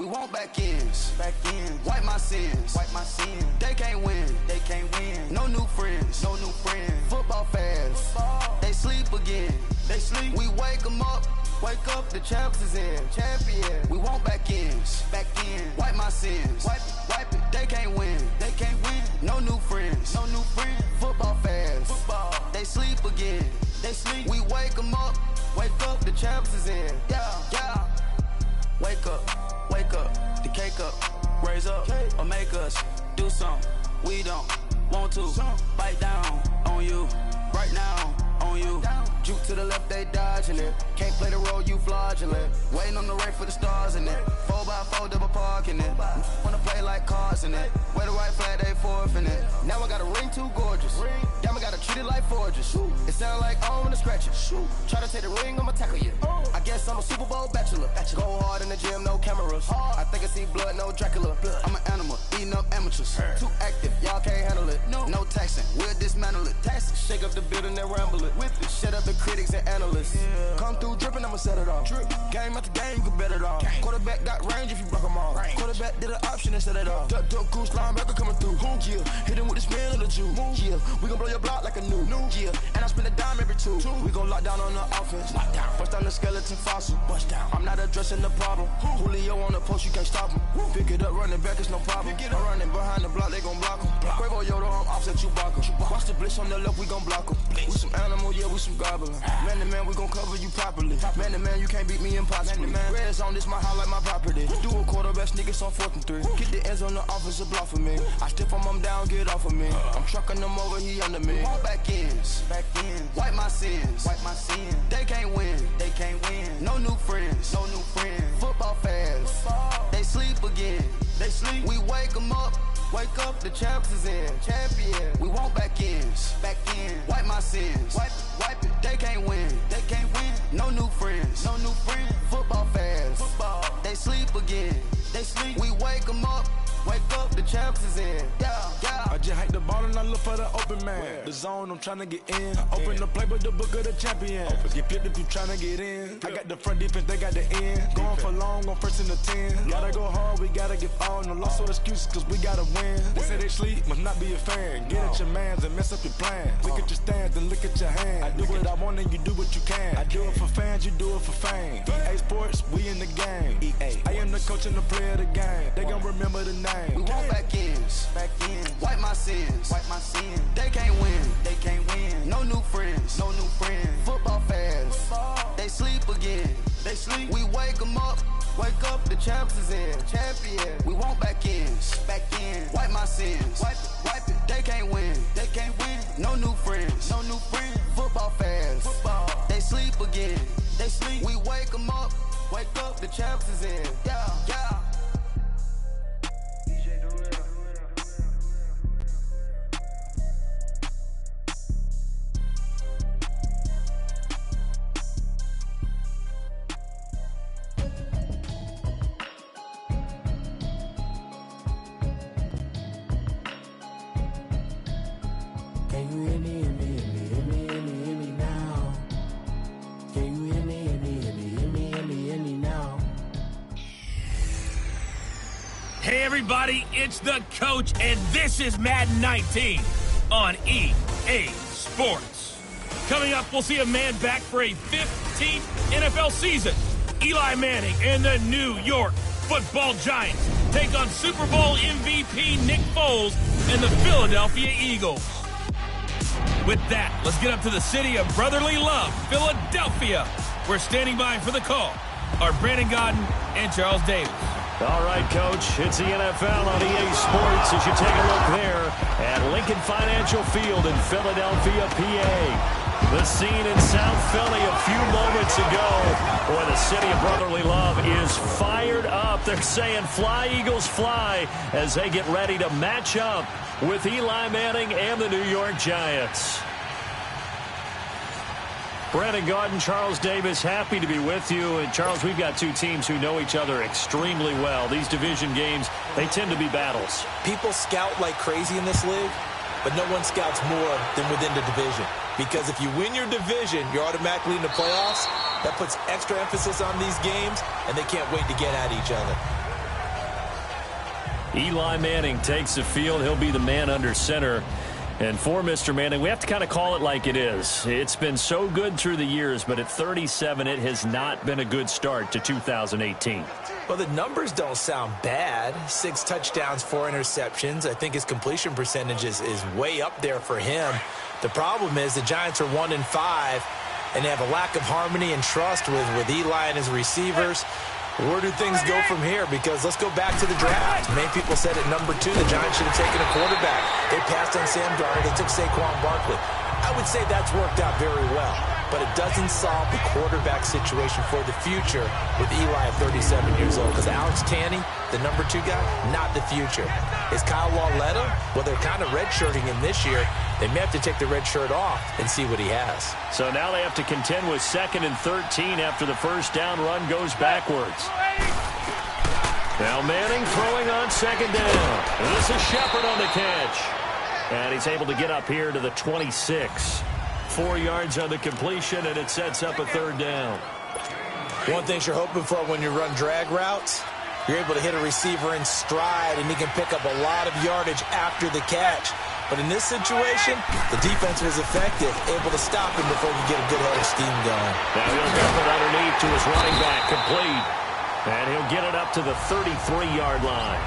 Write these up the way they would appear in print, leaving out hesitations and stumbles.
We want back ends. Wipe my sins. They can't win. No new friends. Football fans. They sleep again. We wake them up. Wake up, the champs is in. We want back ends. Wipe my sins. Wipe it. They can't win. No new friends. Football fans. They sleep again. We wake them up. Wake up, the champs is in. Yeah. Wake up, the cake up. Raise up, or make us do something. We don't want to bite down on you. Right now, on you. Juke to the left, they dodging it. Can't play the role, you fraudulent. Waiting on the rain for the stars in it. 4x4 double parking it. Wanna play like cars in it. Wear the white flag, they forfeit it. Now I got a ring too gorgeous. Damn, I gotta treat it like forges. It sound like I'm gonna scratch it. Try to take the ring, I'ma tackle you. I guess I'm a Super Bowl bachelor. Go hard in the gym, no cameras. I think I see blood, no Dracula. I'm an animal, eating up amateurs. Too active, y'all can't handle it. No taxing, we'll dismantle it. Shake up the building and ramble it. Whip it, shut up the critics and analysts. Come through dripping, I'ma set it off. Game after game, you can bet it off. Quarterback got range if you block them off. Quarterback did an option and set it off. Duck goose linebacker coming through. Yeah, hit him with the spin of the Jew. Yeah, we gon' blow your block like a new. Yeah, and I spend a dime every two. We gon' lock down on the offense. Bust down the skeleton fossil. I'm not addressing the problem. Julio on the post, you can't stop him. Pick it up, running back, it's no problem. I'm running behind the block, they gon' block him. Quavo Yoda, I'm offset Chewbacca. Watch the blitz on the left, we gon' block him. We some animal, yeah, we some gobbler. Man to man, we gon' cover you properly. Man to man, you can't beat me impossibly. Red zone, this my house like my property. Do a quarterback sneakers on 4th and 3. Get the ends on the offensive block for me. I step on him down, get off of me. I'm trucking them over, he under me. Back ends. Wipe my sins. They can't win. No new friends. Football fans. They sleep again. We wake them up. Wake up, the champs is in. We want back ends. Wipe my sins. Wipe it. They can't win. No new friends. Football fans. They sleep again. We wake them up. Wake up, the champs is in. Yeah. I just hike the ball and I look for the open man. The zone, I'm tryna get in. Open the playbook, the book of the champion. Get flipped if you tryna get in. I got the front defense, they got the end. Going for long, on 1st and 10. Gotta go hard, we gotta give all. No loss or excuses, cause we gotta win. They say they sleep, must not be a fan. Get at your mans and mess up your plans. Look at your stands and look at your hands. I do what I want and you do what you can. I do it for fans, you do it for fame. EA Sports, we in the game. I am the coach and the player of the game. They gon' remember the name. We want back ends. Wipe my sins. They can't win. No new friends. Football fans. They sleep again. We wake them up. Wake up, the champs is in. We want back ends. Wipe my sins. Wipe it. They can't win. No new friends. Football fans. They sleep again. We wake them up. Wake up, the champs is in. Yeah. Hey everybody, it's the coach, and this is Madden 19 on EA Sports. Coming up, we'll see a man back for a 15th NFL season. Eli Manning and the New York Football Giants take on Super Bowl MVP Nick Foles and the Philadelphia Eagles. With that, let's get up to the city of brotherly love, Philadelphia. We're standing by for the call are Brandon Godden and Charles Davis. All right, Coach, it's the NFL on EA Sports as you take a look there at Lincoln Financial Field in Philadelphia, PA. The scene in South Philly a few moments ago where the city of brotherly love is fired up. They're saying fly, Eagles, fly as they get ready to match up with Eli Manning and the New York Giants. Brandon Gaudin, Charles Davis, happy to be with you. And, Charles, we've got two teams who know each other extremely well. These division games, they tend to be battles. People scout like crazy in this league, but no one scouts more than within the division. Because if you win your division, you're automatically in the playoffs. That puts extra emphasis on these games, and they can't wait to get at each other. Eli Manning takes the field. He'll be the man under center. And for Mr. Manning, we have to kind of call it like it is. It's been so good through the years, but at 37, it has not been a good start to 2018. Well, the numbers don't sound bad. 6 touchdowns, 4 interceptions. I think his completion percentage is way up there for him. The problem is the Giants are 1-5, and they have a lack of harmony and trust with Eli and his receivers. Where do things go from here? Because let's go back to the draft. Many people said at number 2, the Giants should have taken a quarterback. They passed on Sam Darnold. They took Saquon Barkley. I would say that's worked out very well, but it doesn't solve the quarterback situation for the future with Eli at 37 years old. Because Alex Tanney, the number 2 guy, not the future. Is Kyle Lauletta? Well, they're kind of redshirting him this year. They may have to take the red shirt off and see what he has. So now they have to contend with 2nd and 13 after the first down run goes backwards. Now Manning throwing on 2nd down. And this is Shepard on the catch. And he's able to get up here to the 26. 4 yards on the completion, and it sets up a 3rd down. One thing you're hoping for when you run drag routes, you're able to hit a receiver in stride, and he can pick up a lot of yardage after the catch. But in this situation, the defense was effective, able to stop him before he get a good head of steam going. Now he'll dump it underneath to his running back, complete. And he'll get it up to the 33-yard line.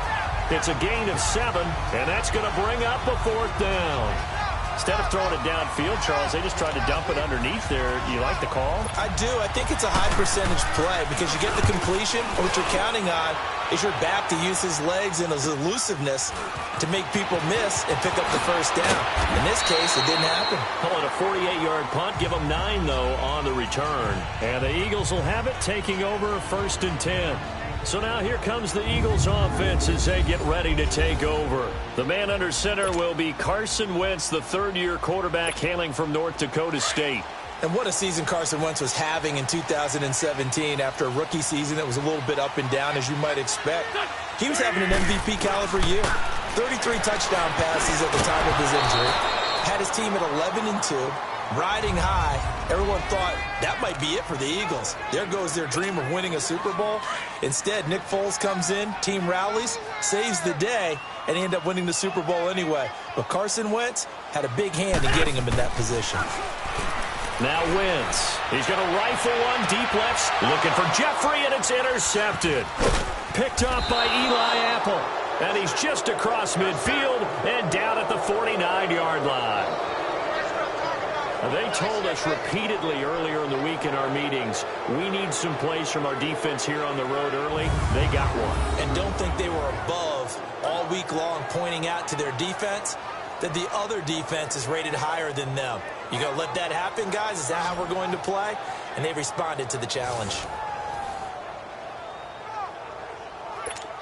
It's a gain of 7, and that's going to bring up a 4th down. Instead of throwing it downfield, Charles, they just tried to dump it underneath there. You like the call? I do. I think it's a high percentage play because you get the completion. What you're counting on is your back to use his legs and his elusiveness to make people miss and pick up the first down. In this case, it didn't happen. Call it a 48-yard punt. Give them 9, though, on the return. And the Eagles will have it, taking over 1st and 10. So now here comes the Eagles offense as they get ready to take over. The man under center will be Carson Wentz, the 3rd-year quarterback hailing from North Dakota State. And what a season Carson Wentz was having in 2017 after a rookie season that was a little bit up and down, as you might expect. He was having an MVP caliber year. 33 touchdown passes at the time of his injury. Had his team at 11-2. Riding high. Everyone thought that might be it for the Eagles. There goes their dream of winning a Super Bowl. Instead, Nick Foles comes in, team rallies, saves the day, and they end up winning the Super Bowl anyway. But Carson Wentz had a big hand in getting him in that position. Now Wentz. He's going to rifle one deep left, looking for Jeffrey, and it's intercepted. Picked up by Eli Apple. And he's just across midfield and down at the 49-yard line. They told us repeatedly earlier in the week in our meetings, we need some plays from our defense here on the road early. They got one. And don't think they were above all week long pointing out to their defense that the other defense is rated higher than them. You going to let that happen, guys? Is that how we're going to play? And they responded to the challenge.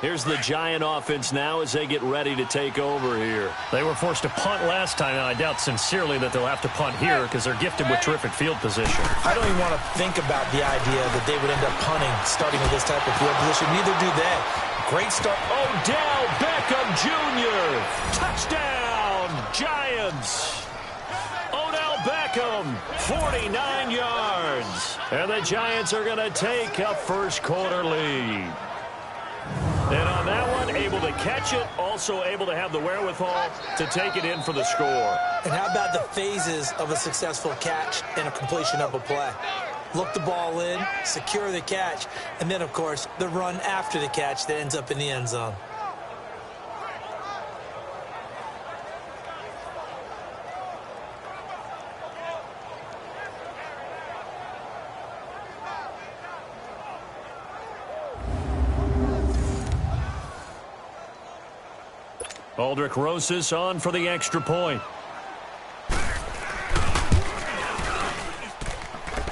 Here's the Giant offense now as they get ready to take over here. They were forced to punt last time, and I doubt sincerely that they'll have to punt here because they're gifted with terrific field position. I don't even want to think about the idea that they would end up punting starting with this type of field position. Neither do they. Great start. Odell Beckham Jr. Touchdown, Giants. Odell Beckham, 49 yards. And the Giants are going to take a first quarter lead. And on that one, able to catch it, also able to have the wherewithal to take it in for the score. And how about the phases of a successful catch and a completion of a play? Look the ball in, secure the catch, and then, of course, the run after the catch that ends up in the end zone. Aldrick Rosas on for the extra point.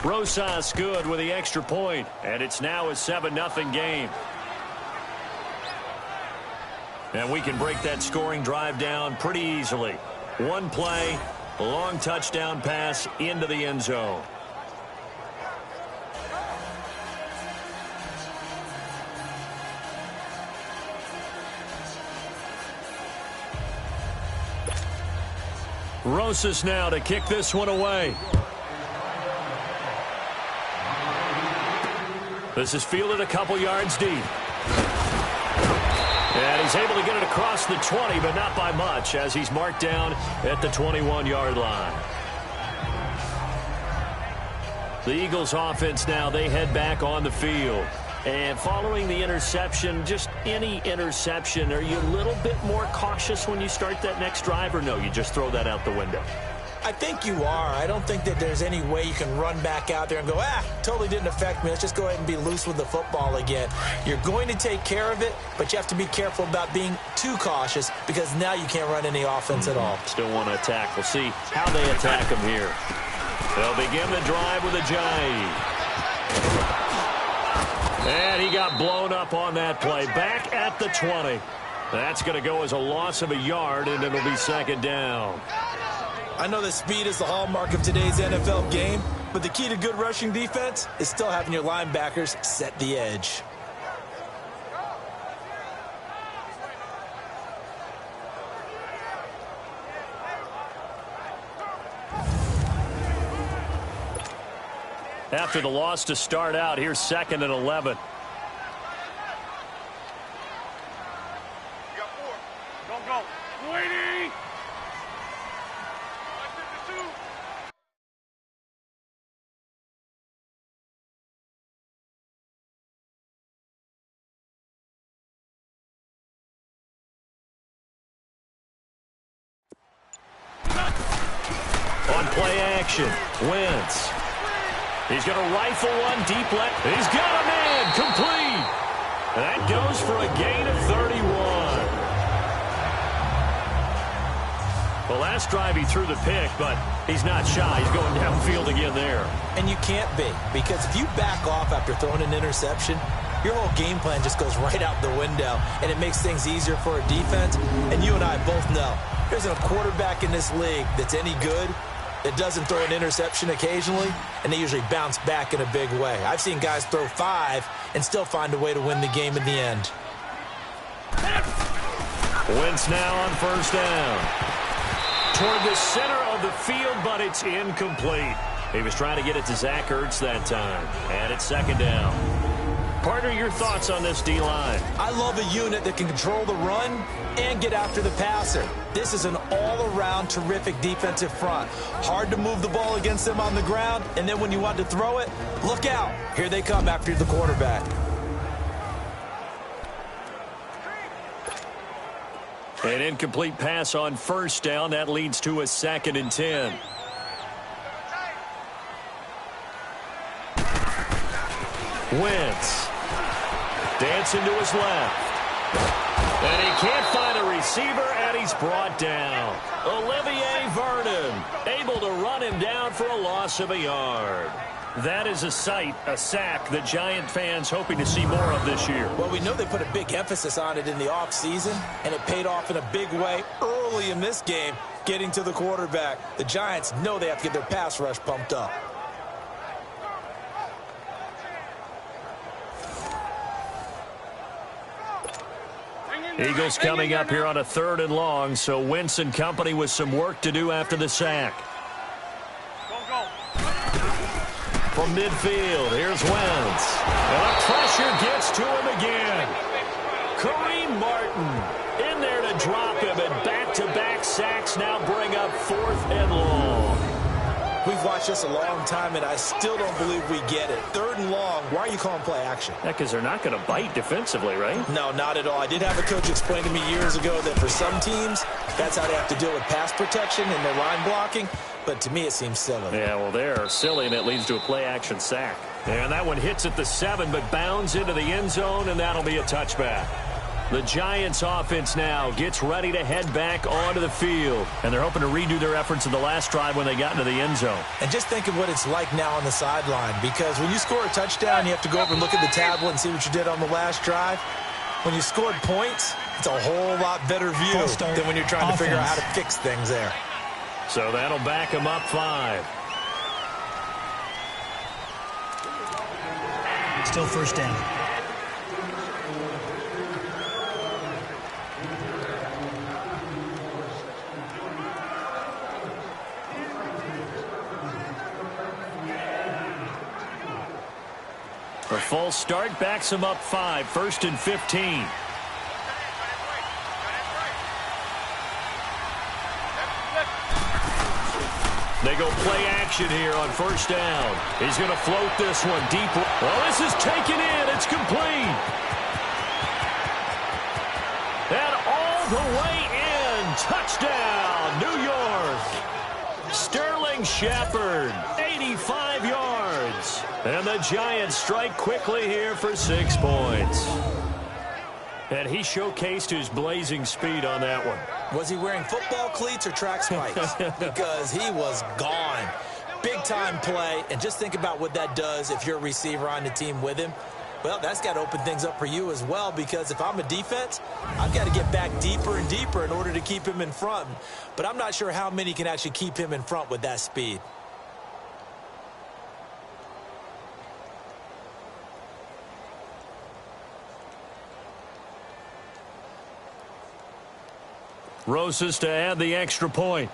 Rosas good with the extra point, and it's now a 7-0 game. And we can break that scoring drive down pretty easily. One play, a long touchdown pass into the end zone. Rosas now to kick this one away. This is fielded a couple yards deep. And he's able to get it across the 20, but not by much, as he's marked down at the 21-yard line. The Eagles offense now, they head back on the field. And following the interception, just any interception, are you a little bit more cautious when you start that next drive, or no, you just throw that out the window? I think you are. I don't think that there's any way you can run back out there and go, totally didn't affect me. Let's just go ahead and be loose with the football again. You're going to take care of it, but you have to be careful about being too cautious because now you can't run any offense at all. Still want to attack. We'll see how they attack him here. They'll begin the drive with a Giant. And he got blown up on that play. Back at the 20. That's going to go as a loss of a yard, and it'll be second down. I know that speed is the hallmark of today's NFL game, but the key to good rushing defense is still having your linebackers set the edge. After the loss to start out, here's 2nd and 11. On play action, Wentz. He's going to rifle one deep left. He's got a man complete. That goes for a gain of 31. The last drive he threw the pick, but he's not shy. He's going downfield again there. And you can't be, because if you back off after throwing an interception, your whole game plan just goes right out the window, and it makes things easier for a defense. And you and I both know there's a quarterback in this league that's any good that doesn't throw an interception occasionally, and they usually bounce back in a big way. I've seen guys throw 5 and still find a way to win the game in the end. Wentz now on first down. Toward the center of the field, but it's incomplete. He was trying to get it to Zach Ertz that time, and it's second down. Partner, your thoughts on this D-line? I love a unit that can control the run and get after the passer. This is an all-around terrific defensive front. Hard to move the ball against them on the ground, and then when you want to throw it, look out. Here they come after the quarterback. An incomplete pass on first down. That leads to a 2nd and 10. Wentz. Dancing to his left. And he can't find a receiver, and he's brought down. Olivier Vernon able to run him down for a loss of a yard. That is a sight, a sack that Giant fans hoping to see more of this year. Well, we know they put a big emphasis on it in the offseason, and it paid off in a big way early in this game, getting to the quarterback. The Giants know they have to get their pass rush pumped up. Eagles coming up here on a 3rd and long, so Wentz and company with some work to do after the sack. From midfield, here's Wentz. And the pressure gets to him again. Kareem Martin in there to drop him, and back-to-back sacks now bring up 4th and long. We've watched this a long time, and I still don't believe we get it. 3rd and long, why are you calling play action? Yeah, because they're not going to bite defensively, right? No, not at all. I did have a coach explain to me years ago that for some teams, that's how they have to deal with pass protection and their line blocking. But to me, it seems silly. Yeah, well, they're silly, and it leads to a play-action sack. And that one hits at the 7, but bounds into the end zone, and that'll be a touchback. The Giants offense now gets ready to head back onto the field. And they're hoping to redo their efforts in the last drive when they got into the end zone. And just think of what it's like now on the sideline. Because when you score a touchdown, you have to go over and look at the tablet and see what you did on the last drive. When you scored points, it's a whole lot better view than when you're trying to figure out how to fix things there. So that'll back them up 5. Still first down. A full start backs him up 5. 1st and 15. go play action here on first down. He's going to float this one deep. Well, this is taken in. It's complete. And all the way in. Touchdown, New York. Sterling Shepard, 85 yards. And the Giants strike quickly here for 6 points. And he showcased his blazing speed on that one. Was he wearing football cleats or track spikes? Because he was gone. Big-time play. And just think about what that does if you're a receiver on the team with him. Well, that's got to open things up for you as well, because if I'm a defense, I've got to get back deeper and deeper in order to keep him in front. But I'm not sure how many can actually keep him in front with that speed. Rosas to add the extra point.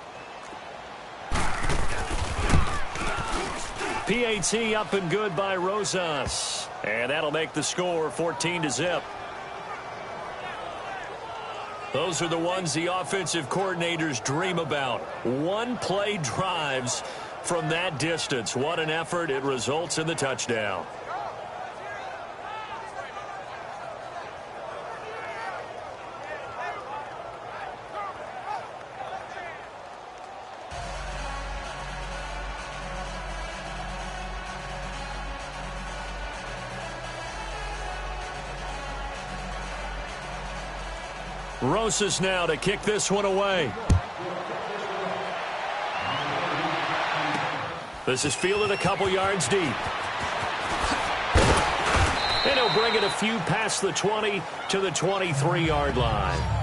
PAT up and good by Rosas. And that'll make the score 14-0. Those are the ones the offensive coordinators dream about. One-play drives from that distance. What an effort. It results in the touchdown. Rosas now to kick this one away. This is fielded a couple yards deep. And he'll bring it a few past the 20 to the 23-yard line.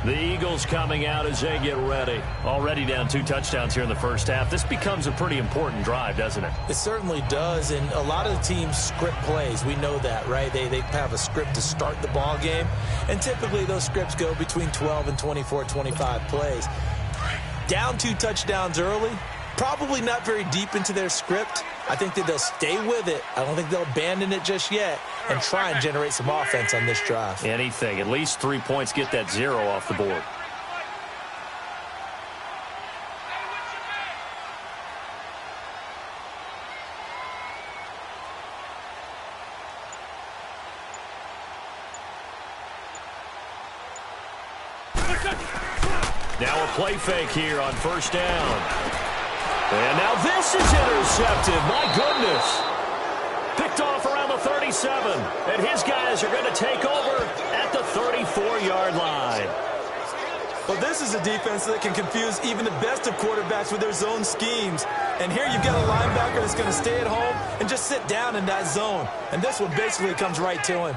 The Eagles coming out as they get ready. Already down 2 touchdowns here in the first half. This becomes a pretty important drive, doesn't it? It certainly does, and a lot of the teams script plays. We know that, right? They have a script to start the ball game, and typically those scripts go between 12 and 24, 25 plays. Down 2 touchdowns early, probably not very deep into their script. I think that they'll stay with it. I don't think they'll abandon it just yet and try and generate some offense on this drive. Anything. At least 3 points, get that 0 off the board. Now a play fake here on first down. And now this is intercepted. My goodness. Picked off around the 37. And his guys are going to take over at the 34-yard line. Well, this is a defense that can confuse even the best of quarterbacks with their zone schemes. And here you've got a linebacker that's going to stay at home and just sit down in that zone. And this one basically comes right to him.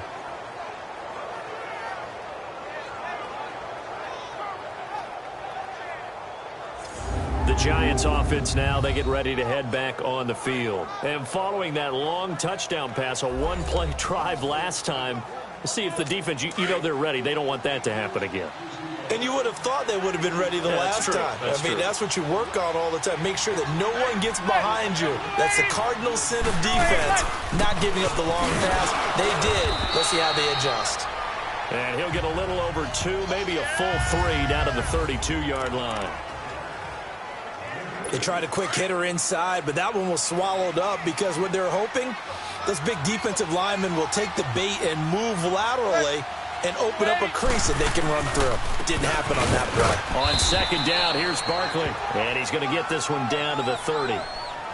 The Giants offense now, they get ready to head back on the field. And following that long touchdown pass, a one-play drive last time, see if the defense, you know they're ready. They don't want that to happen again. And you would have thought they would have been ready the last time. I mean, that's what you work on all the time. Make sure that no one gets behind you. That's the cardinal sin of defense, not giving up the long pass. They did. Let's see how they adjust. And he'll get a little over 2, maybe a full 3 down to the 32-yard line. They tried a quick hitter inside, but that one was swallowed up because what they're hoping, those big defensive linemen will take the bait and move laterally and open up a crease that they can run through. It didn't happen on that play. On second down, here's Barkley. And he's going to get this one down to the 30.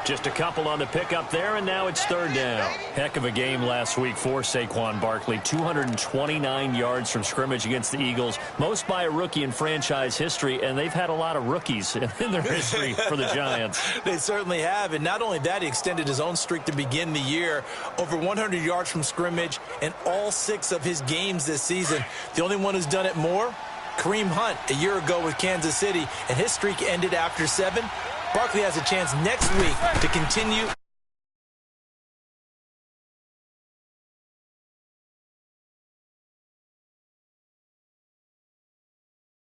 Just a couple on the pickup there, and now it's third down. Heck of a game last week for Saquon Barkley. 229 yards from scrimmage against the Eagles, most by a rookie in franchise history, and they've had a lot of rookies in their history for the Giants. They certainly have, and not only that, he extended his own streak to begin the year. Over 100 yards from scrimmage in all 6 of his games this season. The only one who's done it more, Kareem Hunt, a year ago with Kansas City, and his streak ended after 7. Barkley has a chance next week to continue